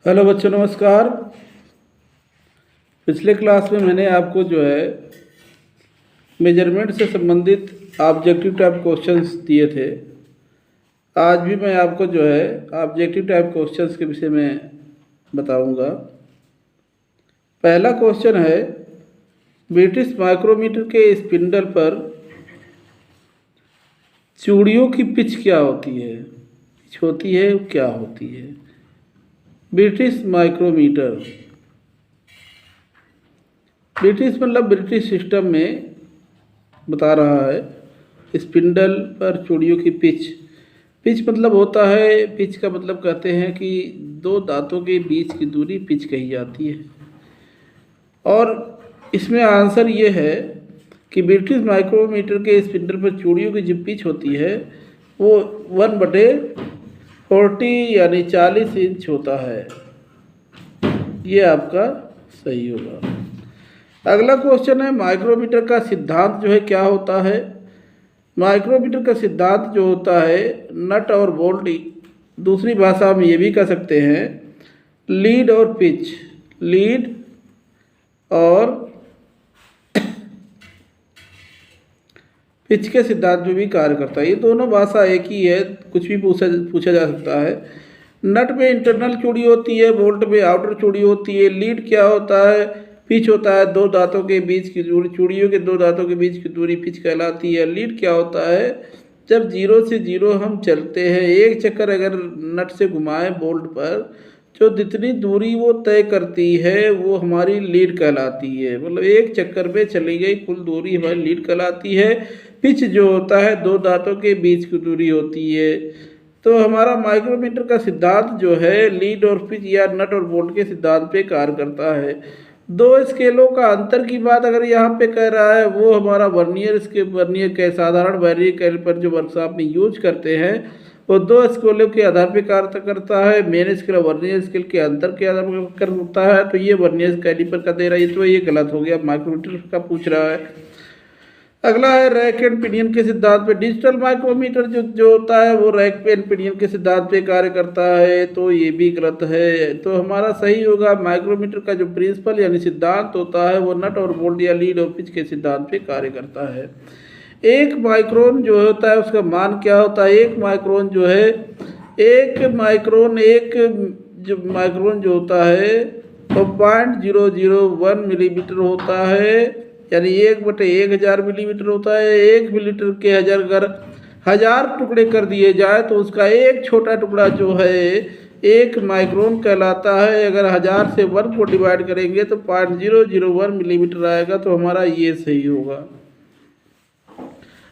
Hello बच्चों, नमस्कार। पिछले क्लास में मैंने आपको मेजरमेंट से संबंधित ऑब्जेक्टिव टाइप क्वेश्चंस दिए थे। आज भी मैं आपको ऑब्जेक्टिव टाइप क्वेश्चंस के विषय में बताऊंगा। पहला क्वेश्चन है, ब्रिटिश माइक्रोमीटर के स्पिंडल पर चूड़ियों की पिच क्या होती है? पिच होती है, क्या होती है? ब्रिटिश माइक्रोमीटर, ब्रिटिश मतलब ब्रिटिश सिस्टम में बता रहा है। स्पिंडल पर चूड़ियों की पिच, पिच मतलब होता है, पिच का मतलब कहते हैं कि दो दांतों के बीच की दूरी पिच कही जाती है। और इसमें आंसर ये है कि ब्रिटिश माइक्रोमीटर के स्पिंडल पर चूड़ियों की जो पिच होती है वो 1/40 यानी 40 इंच होता है। ये आपका सही होगा। अगला क्वेश्चन है, माइक्रोमीटर का सिद्धांत क्या होता है? माइक्रोमीटर का सिद्धांत जो होता है, नट और बोल्ट, दूसरी भाषा में ये भी कह सकते हैं लीड और पिच, लीड और पिच के सिद्धांत में भी कार्य करता है। ये दोनों भाषा एक ही है, कुछ भी पूछा जा सकता है। नट में इंटरनल चूड़ी होती है, बोल्ट में आउटर चूड़ी होती है। लीड क्या होता है? पिच होता है, दो दांतों के बीच की दूरी, चूड़ियों के दो दांतों के बीच की दूरी पिच कहलाती है। लीड क्या होता है? जब 0 से 0 हम चलते हैं, एक चक्कर अगर नट से घुमाएं बोल्ट पर, जो जितनी दूरी वो तय करती है वो हमारी लीड कहलाती है। मतलब एक चक्कर में चली गई कुल दूरी हमारी लीड कहलाती है। पिच जो होता है, दो दांतों के बीच की दूरी होती है। तो हमारा माइक्रोमीटर का सिद्धांत जो है लीड और पिच या नट और बोल्ट के सिद्धांत पे कार्य करता है। दो स्केलों का अंतर की बात अगर यहाँ पे कह रहा है, वो हमारा वर्नियर के साधारण वर्नियर कैलिपर जो वर्कशॉप में यूज करते हैं, वो दो स्केलों के आधार पे कार्य करता है। मेन स्केल और वर्नियर स्केल के अंतर के आधार पर करता है। तो ये वर्नियर कैलिपर का दे रहा है, तो ये गलत हो गया, माइक्रोमीटर का पूछ रहा है। अगला है रैक एंड पिनियन के सिद्धांत पे। डिजिटल माइक्रोमीटर जो होता है वो रैक एंड पिनियन के सिद्धांत पे कार्य करता है, तो ये भी गलत है। तो हमारा सही होगा, माइक्रोमीटर का जो प्रिंसिपल यानी सिद्धांत होता है वो नट और बोल्ट या लीड और पिच के सिद्धांत पे कार्य करता है। एक माइक्रोन जो होता है उसका मान क्या होता है? एक माइक्रोन जो होता है वो 0.001 मिलीमीटर होता है, यानी 1/1000 मिलीमीटर होता है। 1 मिलीमीटर के अगर 1000 टुकड़े कर दिए जाए तो उसका एक छोटा टुकड़ा जो है 1 माइक्रोन कहलाता है। अगर 1000 से 1 को डिवाइड करेंगे तो 0.001 मिलीमीटर आएगा, तो हमारा ये सही होगा।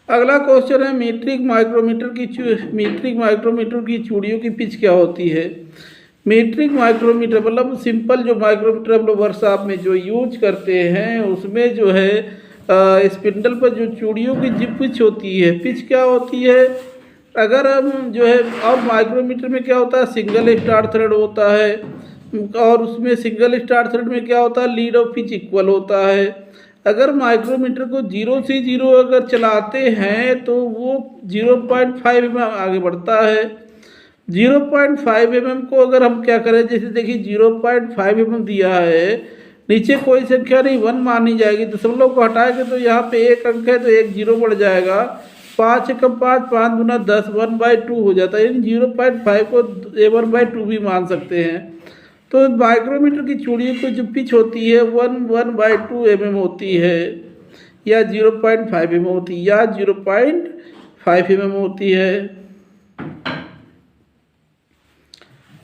अगला क्वेश्चन है, मीट्रिक माइक्रोमीटर की चूड़ियों की पिच क्या होती है? मीट्रिक माइक्रोमीटर मतलब सिंपल जो माइक्रोमीटर हम लोग वर्कशॉप में जो यूज करते हैं, उसमें स्पिंडल पर जो चूड़ियों की जो पिच होती है, पिच क्या होती है? अगर हम और माइक्रोमीटर में क्या होता है, सिंगल स्टार थ्रेड होता है, और उसमें सिंगल स्टार थ्रेड में क्या होता है, लीड और पिच इक्वल होता है। अगर माइक्रोमीटर को 0 से 0 अगर चलाते हैं तो वो 0.5 mm आगे बढ़ता है। 0.5 mm को अगर हम क्या करें, जैसे देखिए 0.5 mm दिया है, नीचे कोई संख्या नहीं, 1 मानी जाएगी। दशमलव को हटाएंगे तो यहाँ पे एक अंक है तो एक 0 बढ़ जाएगा। 5 एकम 5, 5 दूना 10, 1/2 हो जाता है। यानी 0.5 को 1/2 भी मान सकते हैं। तो माइक्रोमीटर की चूड़ियों की जो पिच होती है 1/2 mm होती है, या 0.5 mm होती है, या 0.5 mm होती है।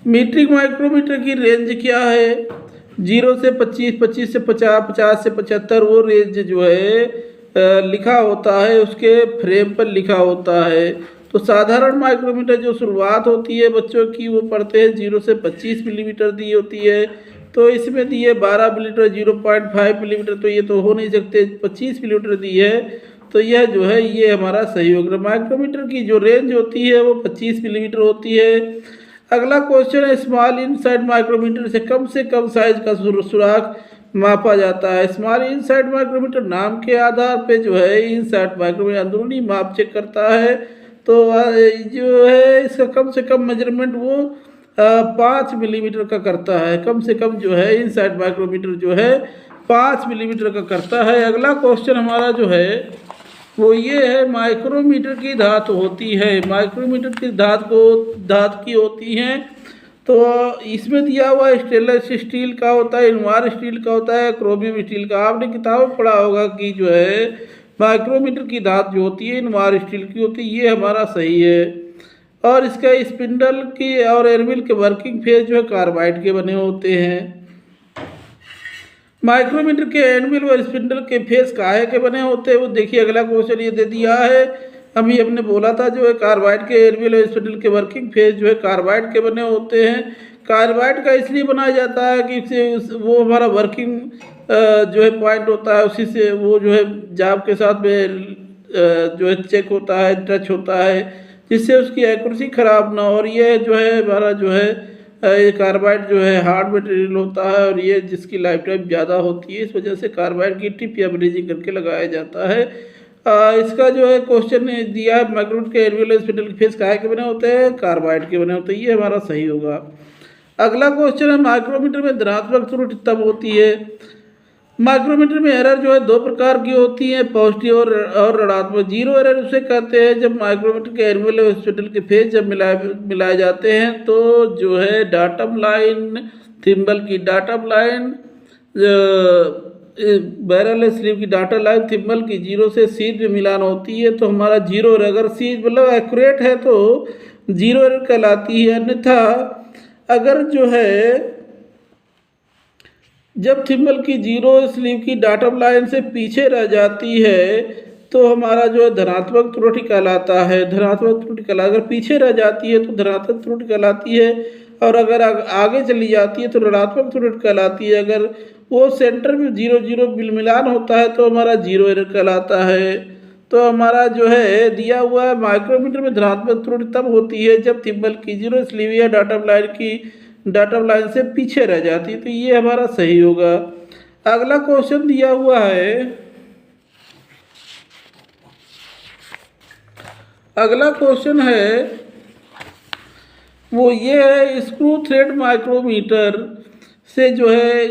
मीट्रिक माइक्रोमीटर की रेंज क्या है? 0 से 25, 25 से 50, 50 से 75, वो रेंज लिखा होता है, उसके फ्रेम पर लिखा होता है। तो साधारण माइक्रोमीटर जो शुरुआत होती है बच्चों की, वो पढ़ते हैं 0 से 25 मिलीमीटर दी होती है। तो इसमें दी है 12 मिलीमीटर, 0.5 मिलीमीटर, तो ये तो हो नहीं सकते। 25 मिलीमीटर दी है, तो यह ये हमारा सही होगा। माइक्रोमीटर की जो रेंज होती है वो 25 मिलीमीटर होती है। अगला क्वेश्चन है, स्मॉल इनसाइड माइक्रोमीटर से कम साइज का सुराख मापा जाता है। स्मॉल इनसाइड माइक्रोमीटर नाम के आधार पे इनसाइड माइक्रोमीटर अंदरूनी माप चेक करता है। तो इसका कम से कम मेजरमेंट वो 5 मिलीमीटर का करता है, कम से कम जो है इनसाइड माइक्रोमीटर जो है 5 मिलीमीटर का करता है। अगला क्वेश्चन हमारा जो है वो ये है, माइक्रोमीटर की धातु होती है, माइक्रोमीटर की धातु की होती हैं। तो इसमें दिया हुआ स्टेनलेस स्टील का होता है, इनवार स्टील का होता है, क्रोमियम स्टील का। आपने किताब में पढ़ा होगा कि जो है माइक्रोमीटर की धातु जो होती है इनवार स्टील की होती है, ये हमारा सही है। और इसका स्पिंडल की और एनविल के वर्किंग फेस जो है कार्बाइड के बने होते हैं। माइक्रोमीटर के एनविल और स्पिंडल के फेस काहे के बने होते हैं, वो देखिए अगला क्वेश्चन ये दे दिया है। अभी हमने बोला था जो है कार्बाइड के एनविल और स्पिंडल के वर्किंग फेस जो है कार्बाइड के बने होते हैं। कार्बाइड का इसलिए बनाया जाता है कि वो हमारा वर्किंग जो है पॉइंट होता है, उसी से वो जो है जाब के साथ में जो है चेक होता है, टच होता है, जिससे उसकी एक्यूरेसी ख़राब ना हो। और ये जो है हमारा जो है ये कार्बाइड जो है हार्ड मटेरियल होता है और ये जिसकी लाइफ टाइम ज़्यादा होती है, इस वजह से कार्बाइड की टिप या ब्रीजिंग करके लगाया जाता है। इसका जो है क्वेश्चन दिया है, माइक्रोमीटर के एनविल स्पिंडल के फेस काहे के बने होते हैं, कार्बाइड के बने होते हैं, ये हमारा सही होगा। अगला क्वेश्चन है, माइक्रोमीटर में धनात्मक त्रुटि तब होती है। माइक्रोमीटर में एरर जो है दो प्रकार की होती है, पॉजिटिव और ऋणात्मक। जीरो एरर उसे कहते हैं जब माइक्रोमीटर के एनविल और स्पिंडल के फेस जब मिलाए जाते हैं तो जो है डाटम लाइन, थिम्बल की डाटम लाइन, बैरल स्लीव की डाटा लाइन, थिम्बल की जीरो से सीध में मिलान होती है तो हमारा जीरो एरर। अगर सीध मतलब एक्यूरेट है तो जीरो एरर कहलाती है। अन्यथा अगर जो है जब थिम्बल की जीरो स्लीव की डाटम लाइन से पीछे रह जाती है तो हमारा जो है धनात्मक त्रुटि कहलाता है। धनात्मक त्रुटि कहलाता, अगर पीछे रह जाती है तो धनात्मक त्रुटि कहलाती है, और अगर आगे चली जाती है तो ऋणात्मक त्रुटि कहलाती है। अगर वो सेंटर में जीरो जीरो मिलान होता है तो हमारा जीरो एरर कहलाता है। तो हमारा जो है दिया हुआ है, माइक्रोमीटर में धनात्मक त्रुटि तब होती है जब थिम्बल की जीरो स्लीव या डाटम लाइन से पीछे रह जाती है, तो ये हमारा सही होगा। अगला क्वेश्चन दिया हुआ है, अगला क्वेश्चन है वो ये है, स्क्रू थ्रेड माइक्रोमीटर से जो है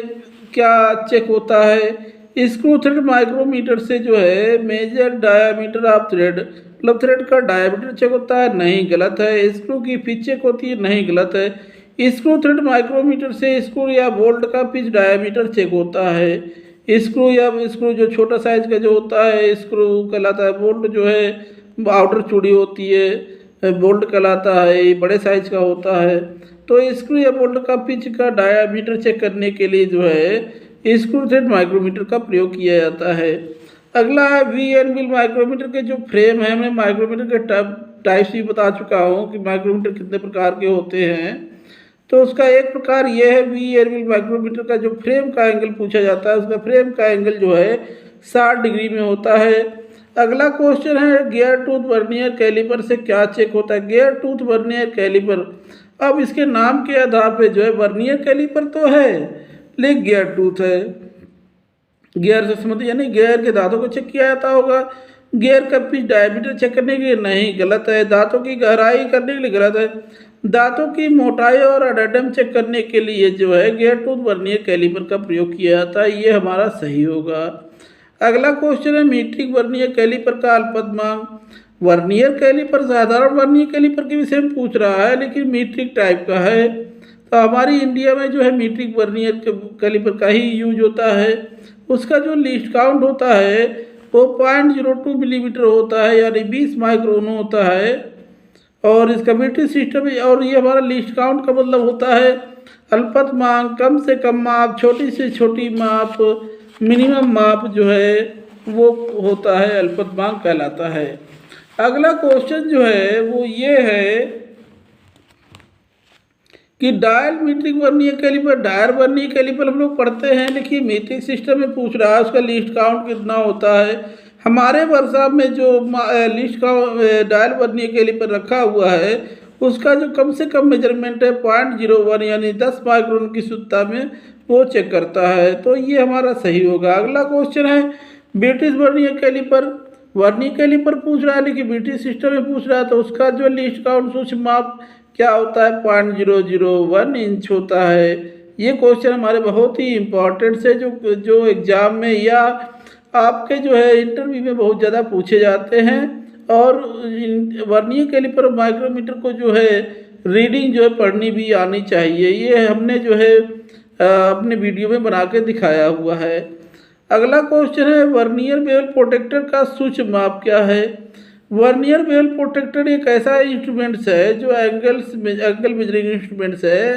क्या चेक होता है। स्क्रू थ्रेड माइक्रोमीटर से जो है मेजर डायामीटर ऑफ थ्रेड, मतलब थ्रेड का डायामीटर चेक होता है, नहीं गलत है। स्क्रू की पिच चेक होती है, नहीं गलत है। स्क्रू थ्रेड माइक्रोमीटर से स्क्रू या बोल्ट का पिच डायामीटर चेक होता है। स्क्रू जो छोटा साइज का जो होता है स्क्रू कहलाता है। बोल्ट जो है आउटर चूड़ी होती है, बोल्ट कहलाता है, ये बड़े साइज का होता है। तो स्क्रू या बोल्ट का पिच का डायामीटर चेक करने के लिए जो है स्क्रू थ्रेड माइक्रोमीटर का प्रयोग किया जाता है। अगला है वी एनविल माइक्रोमीटर के जो फ्रेम है, मैं माइक्रोमीटर के टाइप्स भी बता चुका हूँ कि माइक्रोमीटर कितने प्रकार के होते हैं। तो उसका एक प्रकार यह है, वी एनविल माइक्रोमीटर का जो फ्रेम का एंगल पूछा जाता है, उसका फ्रेम का एंगल जो है 60 डिग्री में होता है। अगला क्वेश्चन है, गियर टूथ वर्नियर कैलिपर से क्या चेक होता है। गियर टूथ वर्नियर कैलिपर, अब इसके नाम के आधार पे जो है वर्नियर कैलिपर तो है लेकिन गियर टूथ है। गियर से संबंधित यानी गियर के दांतों को चेक किया जाता होगा। गियर का पिच डायमीटर चेक करने के लिए नहीं, गलत है। दांतों की गहराई करने के लिए गलत है। दांतों की मोटाई और अडेडम चेक करने के लिए जो है गियर टूथ वर्नियर कैलिपर का प्रयोग किया जाता है, ये हमारा सही होगा। अगला क्वेश्चन है, मीट्रिक वर्नियर कैलिपर का अल्पतमांक। वर्नियर कैलिपर साधारण वर्नियर कैलिपर के विषय में पूछ रहा है लेकिन मीट्रिक टाइप का है, तो हमारी इंडिया में जो है मीट्रिक वर्नियर कैलिपर का ही यूज होता है। उसका जो लीस्ट काउंट होता है वो 0.02 मिलीमीटर होता है, यानी 20 माइक्रोन होता है। और इसका मीट्रिक सिस्टम, और ये हमारा लीस्ट काउंट का मतलब होता है अल्पतमांक, कम से कम माप, छोटी से छोटी माप, मिनिमम माप जो है वो होता है अल्पतमांक कहलाता है। अगला क्वेश्चन जो है वो ये है कि dial metric vernier caliper, dial vernier caliper हम लोग पढ़ते हैं लेकिन मीट्रिक सिस्टम में पूछ रहा है उसका लीस्ट काउंट कितना होता है। हमारे वर्कशॉप में जो लीस्ट का डायल वर्नियर कैलिपर रखा हुआ है उसका जो कम से कम मेजरमेंट है 0.01 यानी 10 माइक्रोन की शुद्धता में वो चेक करता है, तो ये हमारा सही होगा। अगला क्वेश्चन है, British vernier caliper. Vernier caliper पूछ रहा है लेकिन ब्रिटिश सिस्टम में पूछ रहा है तो उसका जो लीस्ट काउंट सूक्ष्म माप क्या होता है 0.001 इंच होता है। ये क्वेश्चन हमारे बहुत ही इम्पोर्टेंट है, जो जो एग्ज़ाम में या आपके जो है इंटरव्यू में बहुत ज़्यादा पूछे जाते हैं। और वर्नियर कैलिपर और माइक्रोमीटर को जो है रीडिंग जो है पढ़नी भी आनी चाहिए। ये हमने जो है अपने वीडियो में बना के दिखाया हुआ है। अगला क्वेश्चन है वर्नियर बेवल प्रोटेक्टर का सूक्ष्म माप क्या है। वर्नियर बेवल प्रोटेक्टर एक ऐसा इंस्ट्रूमेंट्स है जो एंगल मेजरिंग इंस्ट्रूमेंट्स है,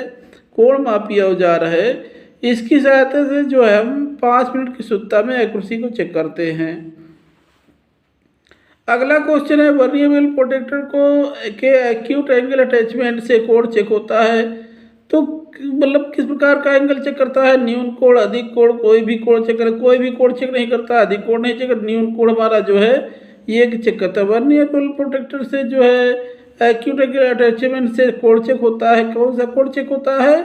कोण मापी औजार है। इसकी सहायता से जो है हम 5 मिनट की शुद्धता में एक्यूरेसी को चेक करते हैं। अगला क्वेश्चन है वर्नियर बेवल प्रोटेक्टर को के एक्यूट एंगल अटैचमेंट से कोण चेक होता है। तो मतलब किस प्रकार का एंगल चेक करता है, न्यून कोण, अधिक कोण, कोई भी कोण चेक कर, कोई भी कोण चेक नहीं करता, अधिक कोण नहीं चेक करता, न्यून कोण हमारा जो है ये चेक करता है। वर्नियर बेवल प्रोटेक्टर से जो है एक्यूट एंगल अटैचमेंट से कोण चेक होता है। कौन सा कोण चेक होता है,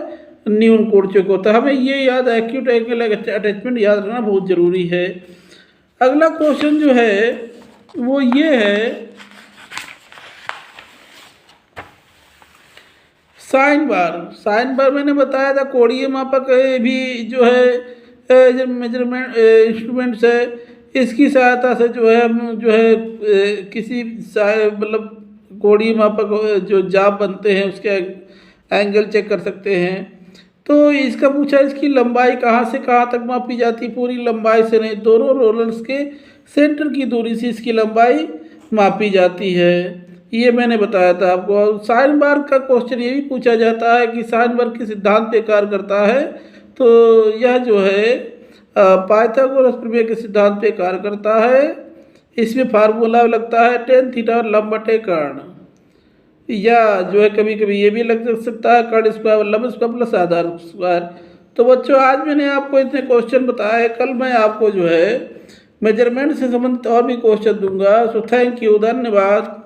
न्यून कोण चेक होता है। हमें ये याद, एक्यूट एंगल अटैचमेंट याद रखना बहुत ज़रूरी है। अगला क्वेश्चन जो है वो ये है साइन बार। साइन बार मैंने बताया था कोणीय मापक भी जो है मेजरमेंट इंस्ट्रूमेंट्स है। इसकी सहायता से जो है हम जो है किसी मतलब कोणीय मापक जो जाप बनते हैं उसके एंगल चेक कर सकते हैं। तो इसका पूछा इसकी लंबाई कहाँ से कहाँ तक मापी जाती, पूरी लंबाई से नहीं, दोनों रोलर्स के सेंटर की दूरी से इसकी लंबाई मापी जाती है। ये मैंने बताया था आपको। साइन बार का क्वेश्चन ये भी पूछा जाता है कि साइन बार के सिद्धांत पे कार्य करता है। तो यह जो है पाइथागोरस प्रमेय के सिद्धांत पे कार्य करता है। इसमें फार्मूला लगता है tan थीटा और लंब बटे कर्ण, या जो है कभी कभी ये भी लग सकता है कर्ण स्क्वायर लंब स्क्वायर प्लस आधार स्क्वायर। तो बच्चों आज मैंने आपको इतने क्वेश्चन बताए, कल मैं आपको जो है मेजरमेंट से संबंधित और भी क्वेश्चन दूंगा। सो थैंक यू, धन्यवाद।